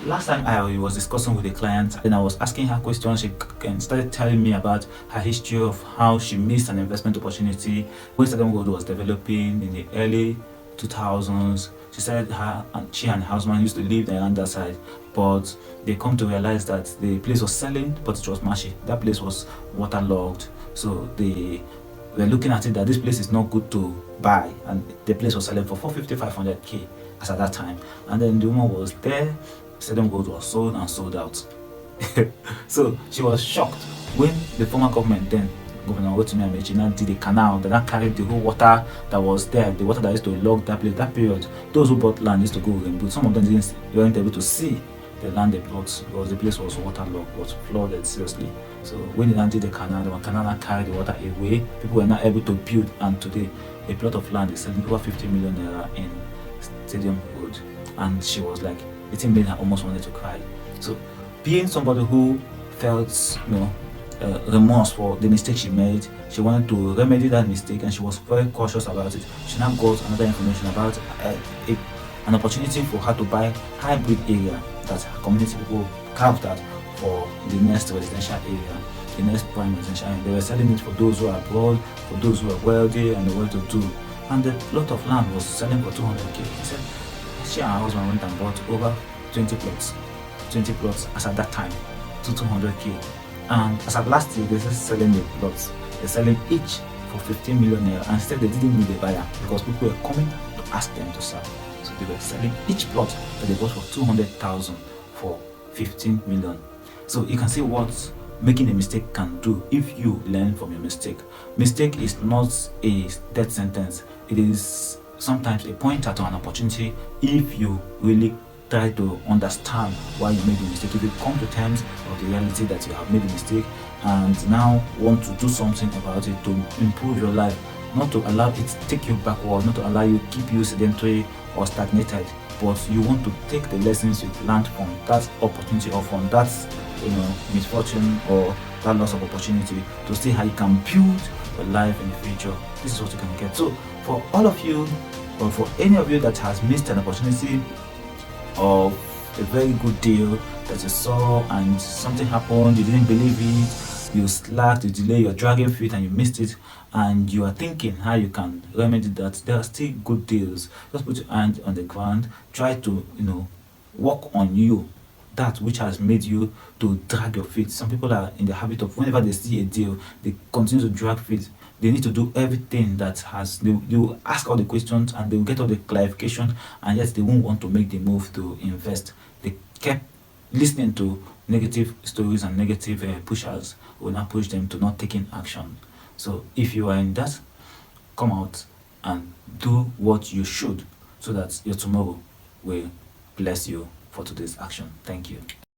last time I was discussing with a client, and I was asking her questions. She started telling me about her history of how she missed an investment opportunity when Stadium Gold was developing in the early 2000s. She said she and her husband used to live around that side, but they come to realize that the place was selling, but it was marshy. That place was waterlogged, so they were looking at it that this place is not good to buy, and the place was selling for 450, 500k as at that time. And then the woman was there. Stadium Gold was sold and sold out. So she was shocked when the former government then, Governor Rotimi Amaechi, now did a canal that carried the whole water that was there, the water that used to log that place. That period, those who bought land used to go and build. Some of them weren't able to see the land they bought because the place was waterlogged, was flooded seriously. So when they now did the canal now carried the water away. People were not able to build, and today a plot of land is selling over 50 million naira in Stadium Road. And she was like, it made her almost wanted to cry. So being somebody who felt, remorse for the mistake she made, she wanted to remedy that mistake, and she was very cautious about it. She now got another information about an opportunity for her to buy hybrid area that her community people carved out for the next residential area, the next prime residential area. They were selling it for those who are abroad, for those who are wealthy and well to do. And the plot of land was selling for 200k. She said she and her husband went and bought over 20 plots as at that time to 200k. And as at last year, they're selling the plots. They're selling each for 15 million naira, and instead they didn't need a buyer because people were coming to ask them to sell. So they were selling each plot that they bought for 200,000 for 15 million. So you can see what making a mistake can do if you learn from your mistake. Mistake is not a death sentence. It is sometimes a pointer to an opportunity if you really try to understand why you made the mistake. If you come to terms of the reality that you have made a mistake and now want to do something about it to improve your life, not to allow it to take you backward, not to allow you keep you sedentary or stagnated, but you want to take the lessons you've learned from that opportunity or from that misfortune or that loss of opportunity to see how you can build your life in the future. This is what you can get. So for all of you, or for any of you that has missed an opportunity of a very good deal that you saw and something happened, you didn't believe it, you slacked, you delayed, you're dragging feet and you missed it, and you are thinking how you can remedy that, there are still good deals. Just put your hand on the ground, try to work on you, that which has made you to drag your feet. Some people are in the habit of whenever they see a deal, they continue to drag feet. They need to do everything that they will ask all the questions and they will get all the clarification, and yet they won't want to make the move to invest. They kept listening to negative stories and negative pushers who will not push them to not taking action. So if you are in that, come out and do what you should so that your tomorrow will bless you for today's action. Thank you.